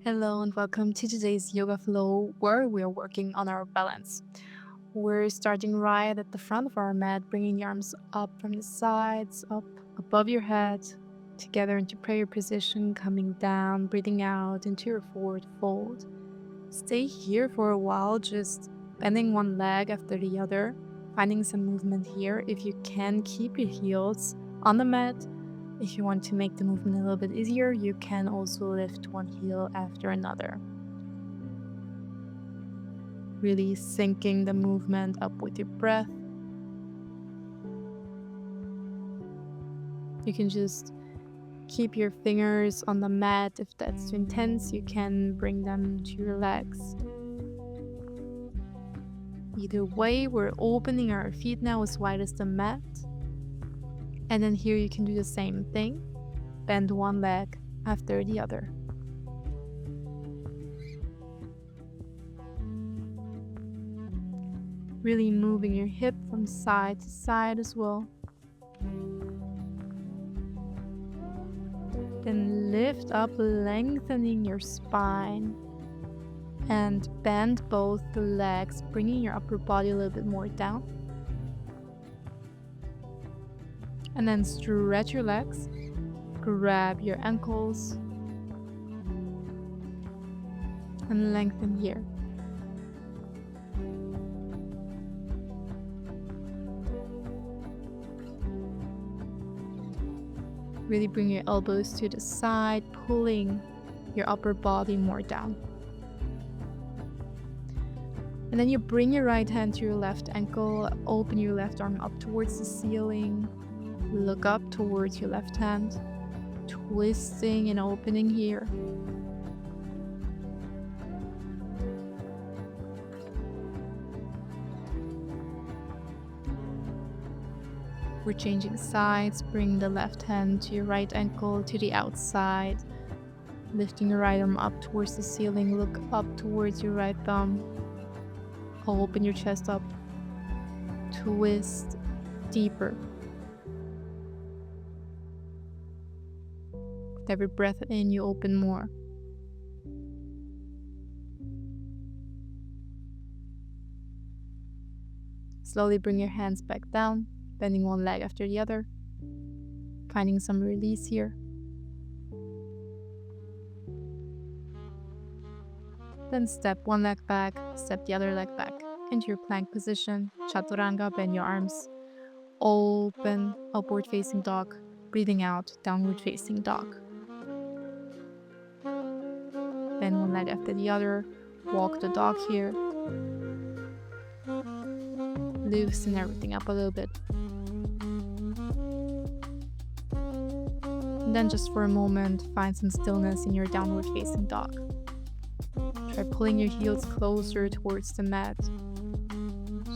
Hello and welcome to today's yoga flow where we are working on our balance. We're starting right at the front of our mat, bringing the arms up from the sides, up above your head, together into prayer position, coming down, breathing out into your forward fold. Stay here for a while, just bending one leg after the other, finding some movement here. If you can, keep your heels on the mat. If you want to make the movement a little bit easier, you can also lift one heel after another. Really syncing the movement up with your breath. You can just keep your fingers on the mat. If that's too intense, you can bring them to your legs. Either way, we're opening our feet now as wide as the mat. And then here you can do the same thing. Bend one leg after the other. Really moving your hip from side to side as well. Then lift up, lengthening your spine. And bend both the legs, bringing your upper body a little bit more down. And then stretch your legs. Grab your ankles. And lengthen here. Really bring your elbows to the side, pulling your upper body more down. And then you bring your right hand to your left ankle, open your left arm up towards the ceiling, look up towards your left hand, twisting and opening here. We're changing sides, bring the left hand to your right ankle to the outside, lifting your right arm up towards the ceiling, look up towards your right thumb, open your chest up, twist deeper. With every breath in, you open more. Slowly bring your hands back down, bending one leg after the other, finding some release here. Then step one leg back, step the other leg back into your plank position, chaturanga, bend your arms, open, upward facing dog, breathing out, downward facing dog. Bend one leg after the other, walk the dog here. Loosen everything up a little bit. And then just for a moment, find some stillness in your downward facing dog. Try pulling your heels closer towards the mat.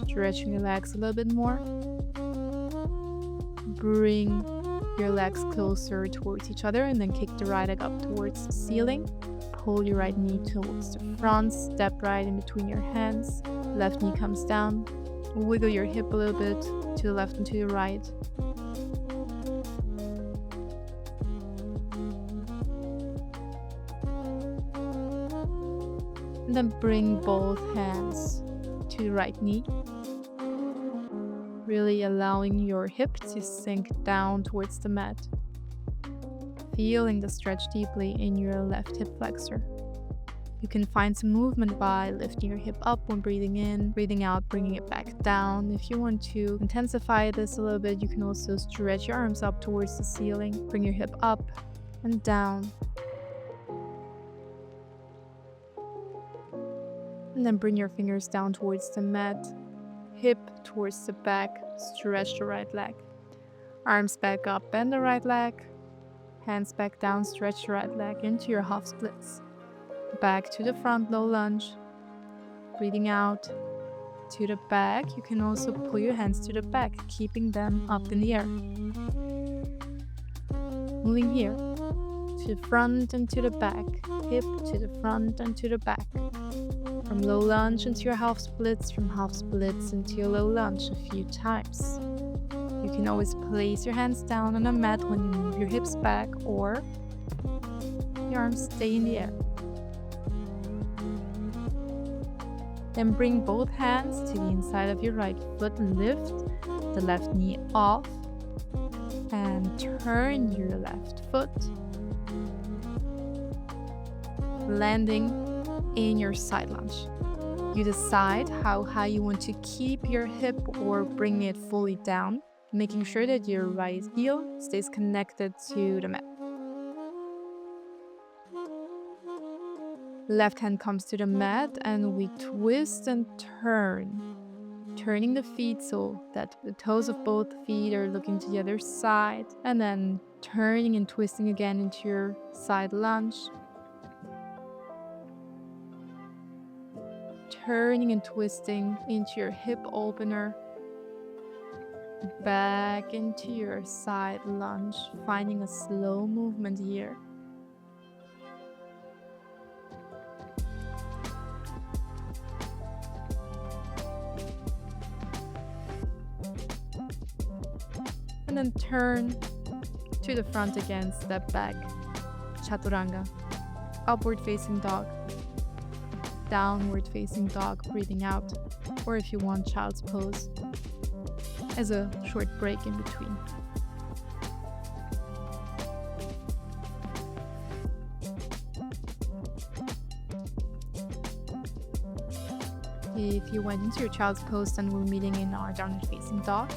Stretching your legs a little bit more. Bring your legs closer towards each other and then kick the right leg up towards the ceiling. Pull your right knee towards the front, step right in between your hands. Left knee comes down. Wiggle your hip a little bit to the left and to the right. And then bring both hands to the right knee. Really allowing your hip to sink down towards the mat. Feeling the stretch deeply in your left hip flexor. You can find some movement by lifting your hip up when breathing in, breathing out, bringing it back down. If you want to intensify this a little bit, you can also stretch your arms up towards the ceiling. Bring your hip up and down. And then bring your fingers down towards the mat, hip towards the back, stretch the right leg. Arms back up, bend the right leg, hands back down, stretch the right leg into your half splits. Back to the front, low lunge. Breathing out to the back. You can also pull your hands to the back, keeping them up in the air. Moving here, to the front and to the back, hip to the front and to the back. From low lunge into your half splits, from half splits into your low lunge a few times. You can always place your hands down on a mat when you move your hips back, or your arms stay in the air. Then bring both hands to the inside of your right foot, lift the left knee off, and turn your left foot, landing in your side lunge. You decide how high you want to keep your hip or bring it fully down, making sure that your right heel stays connected to the mat. Left hand comes to the mat and we twist and turn, turning the feet so that the toes of both feet are looking to the other side, and then turning and twisting again into your side lunge. Turning and twisting into your hip opener, back into your side lunge, finding a slow movement here. And then turn to the front again, step back, chaturanga, upward facing dog, downward facing dog, breathing out, or if you want, child's pose as a short break in between. If you went into your child's pose, then we're meeting in our downward facing dog.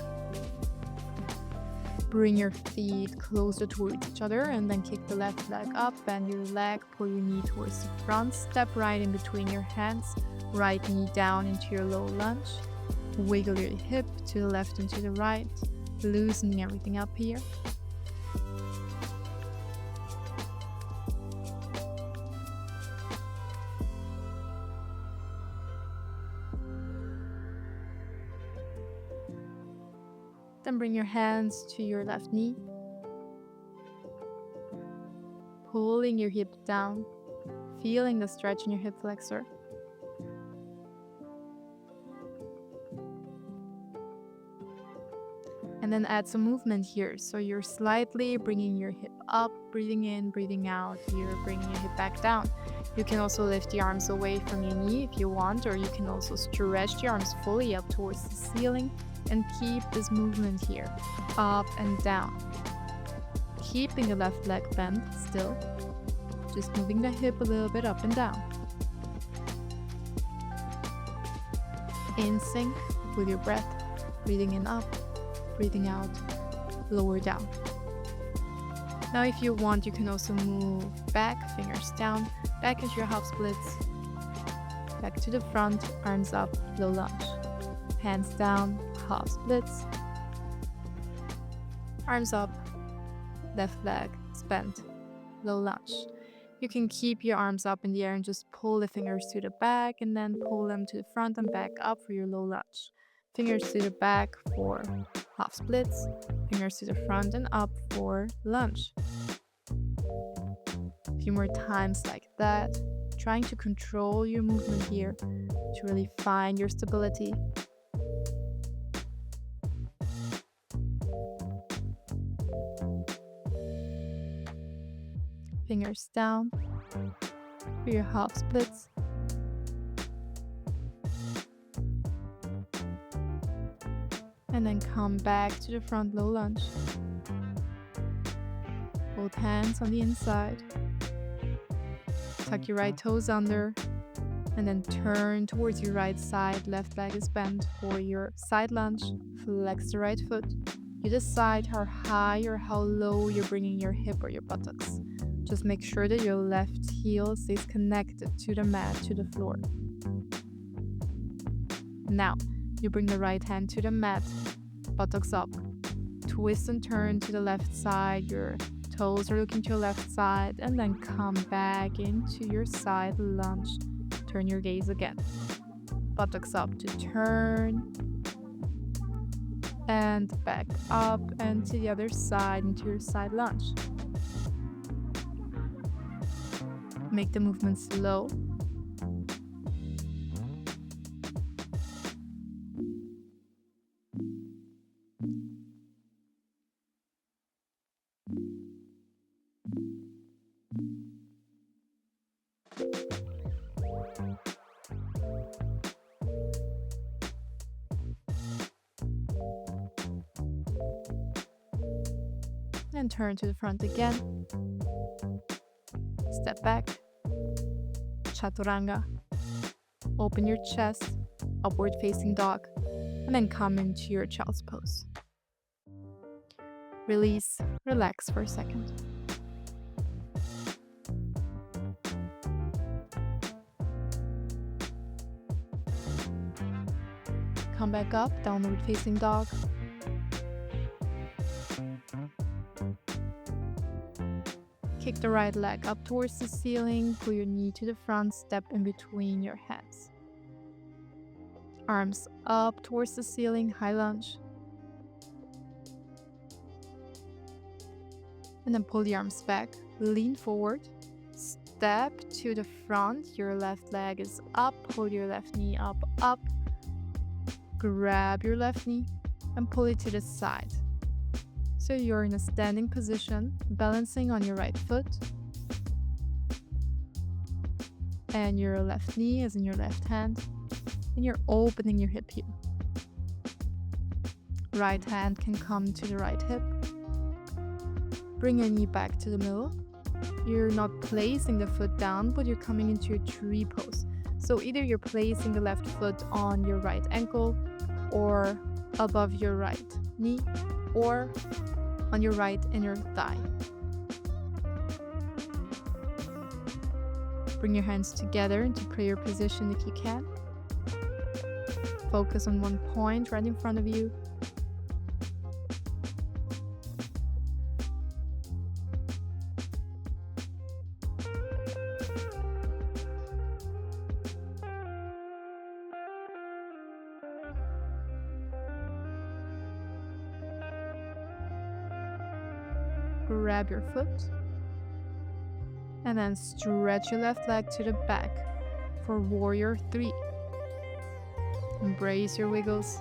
Bring your feet closer towards each other and then kick the left leg up, bend your leg, pull your knee towards the front, step right in between your hands, right knee down into your low lunge, wiggle your hip to the left and to the right, loosening everything up here. Then bring your hands to your left knee, pulling your hip down, feeling the stretch in your hip flexor. And then add some movement here. So you're slightly bringing your hip up, breathing in, breathing out. You're bringing your hip back down. You can also lift the arms away from your knee if you want, or you can also stretch the arms fully up towards the ceiling and keep this movement here, up and down. Keeping the left leg bent still, just moving the hip a little bit up and down. In sync with your breath, breathing in up, breathing out, lower down. Now if you want, you can also move back, fingers down, back into your half splits, back to the front, arms up, low lunge. Hands down, half splits, arms up, left leg is bent, low lunge. You can keep your arms up in the air and just pull the fingers to the back and then pull them to the front and back up for your low lunge. Fingers to the back for half splits, fingers to the front and up for lunge. A few more times like that, trying to control your movement here to really find your stability. Fingers down for your half splits. And then come back to the front low lunge. Both hands on the inside. Tuck your right toes under. And then turn towards your right side. Left leg is bent for your side lunge. Flex the right foot. You decide how high or how low you're bringing your hip or your buttocks. Just make sure that your left heel stays connected to the mat, to the floor. Now, you bring the right hand to the mat, buttocks up. Twist and turn to the left side. Your toes are looking to your left side. And then come back into your side lunge. Turn your gaze again. Buttocks up to turn. And back up and to the other side into your side lunge. Make the movement slow. and turn to the front again. Step back, chaturanga. Open your chest, upward facing dog, and then come into your child's pose. Release, relax for a second. Come back up, downward facing dog. Kick the right leg up towards the ceiling, pull your knee to the front, step in between your hands. Arms up towards the ceiling, high lunge. And then pull the arms back, lean forward, step to the front, your left leg is up, pull your left knee up, grab your left knee and pull it to the side. So you're in a standing position, balancing on your right foot. And your left knee is in your left hand. And you're opening your hip here. Right hand can come to the right hip. Bring your knee back to the middle. You're not placing the foot down, but you're coming into your tree pose. So either you're placing the left foot on your right ankle or above your right knee or on your right inner thigh. Bring your hands together into prayer position if you can. Focus on one point right in front of you. Grab your foot and then stretch your left leg to the back for warrior 3. Embrace your wiggles.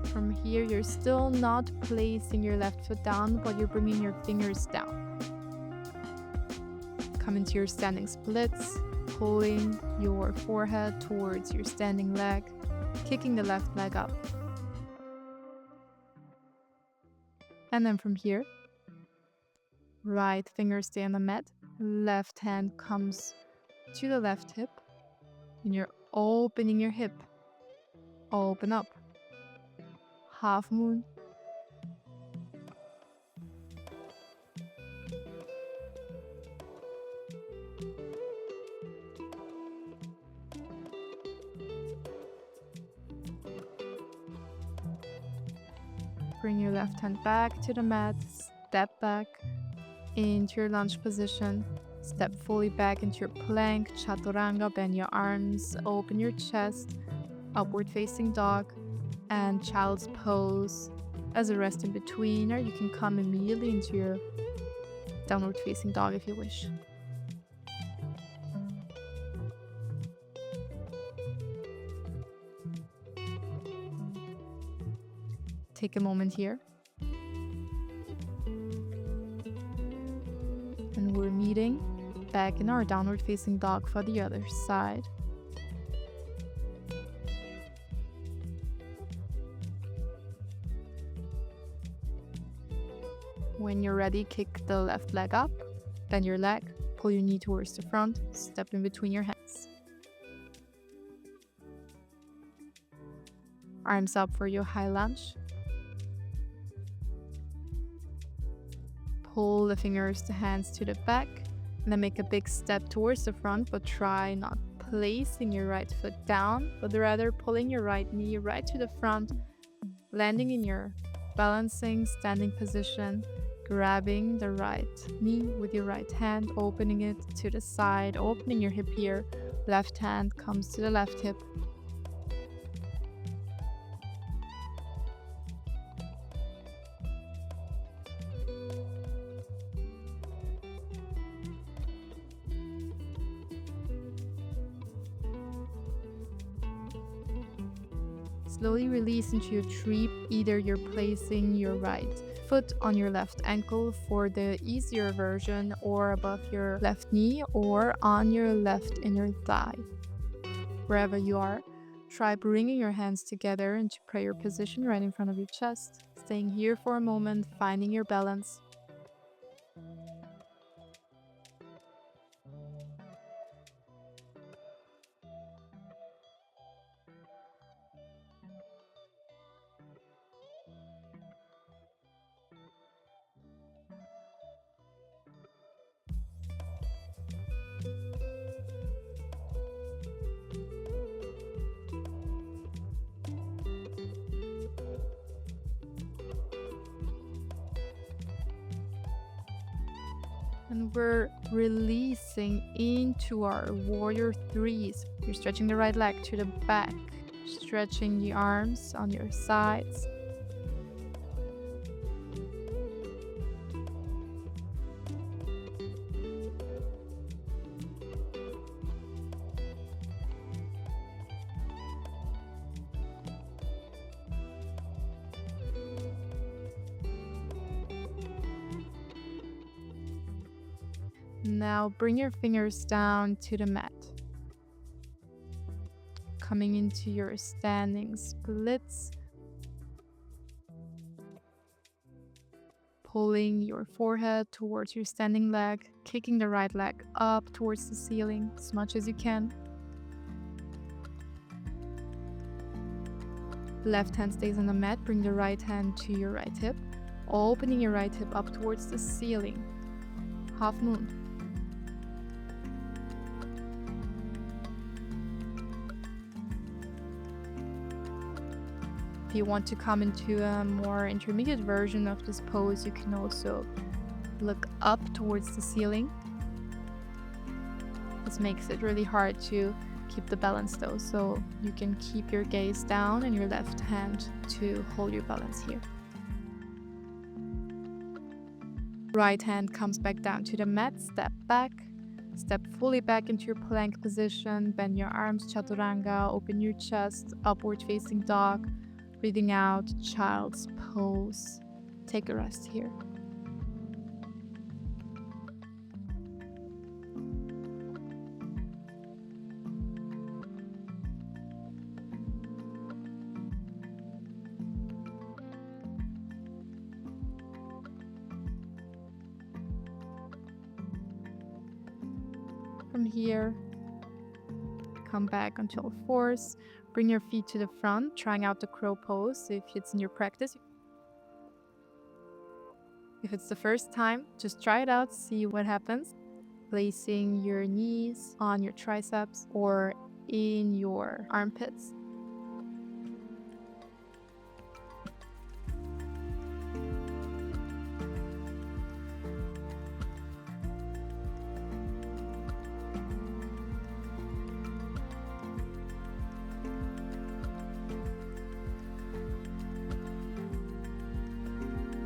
From here, you're still not placing your left foot down, but you're bringing your fingers down. Come into your standing splits, pulling your forehead towards your standing leg, kicking the left leg up. And then from here, right fingers stay on the mat, left hand comes to the left hip, and you're opening your hip. Open up. Half moon. Bring your left hand back to the mat, step back into your lunge position, step fully back into your plank, chaturanga, bend your arms, open your chest, upward facing dog, and child's pose as a rest in between, or you can come immediately into your downward facing dog if you wish. Take a moment here. And we're meeting back in our downward facing dog for the other side. When you're ready, kick the left leg up, bend your leg, pull your knee towards the front, step in between your hands. Arms up for your high lunge. Pull the fingers, the hands to the back, and then make a big step towards the front, but try not placing your right foot down, but rather pulling your right knee right to the front, landing in your balancing standing position, grabbing the right knee with your right hand, opening it to the side, opening your hip here, left hand comes to the left hip. Slowly release into your tree. Either you're placing your right foot on your left ankle for the easier version, or above your left knee, or on your left inner thigh. Wherever you are, try bringing your hands together into prayer position right in front of your chest. Staying here for a moment, finding your balance. And we're releasing into our warrior threes. You're stretching the right leg to the back, stretching the arms on your sides. Now bring your fingers down to the mat. Coming into your standing splits. Pulling your forehead towards your standing leg, kicking the right leg up towards the ceiling as much as you can. Left hand stays on the mat, bring the right hand to your right hip, opening your right hip up towards the ceiling. Half moon. If you want to come into a more intermediate version of this pose, you can also look up towards the ceiling. This makes it really hard to keep the balance though, so you can keep your gaze down and your left hand to hold your balance here. Right hand comes back down to the mat, step back, step fully back into your plank position, bend your arms, chaturanga, open your chest, upward facing dog. Breathing out, child's pose. Take a rest here. From here, come back onto all fours. Bring your feet to the front, trying out the crow pose if it's in your practice. If it's the first time, just try it out, see what happens. Placing your knees on your triceps or in your armpits.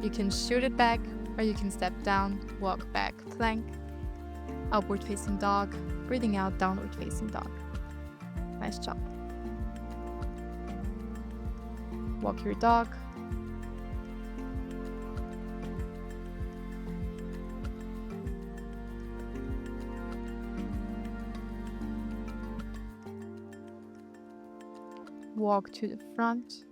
You can shoot it back, or you can step down, walk back, plank, upward facing dog, breathing out, downward facing dog. Nice job. Walk your dog. Walk to the front.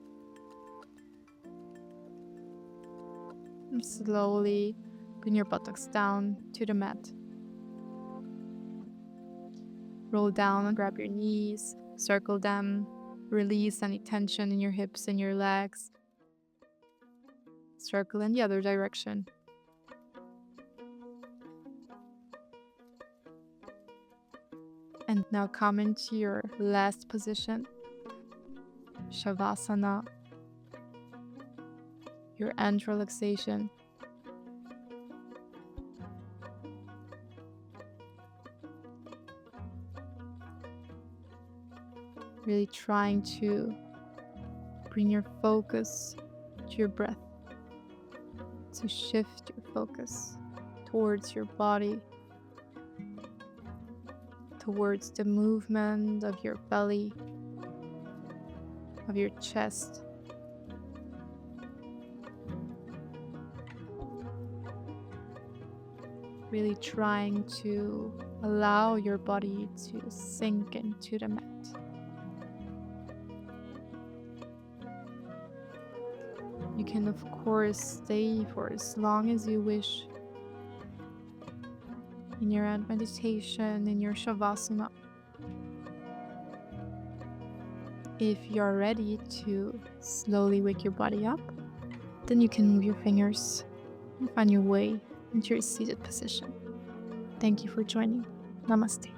And slowly bring your buttocks down to the mat. Roll down and grab your knees, circle them, release any tension in your hips and your legs. Circle in the other direction. And now come into your last position, Shavasana, your end relaxation. Really trying to bring your focus to your breath, to shift your focus towards your body, towards the movement of your belly, of your chest. Really trying to allow your body to sink into the mat. You can, of course, stay for as long as you wish in your end meditation, in your Shavasana. If you're ready to slowly wake your body up, then you can move your fingers and find your way into your seated position. Thank you for joining. Namaste.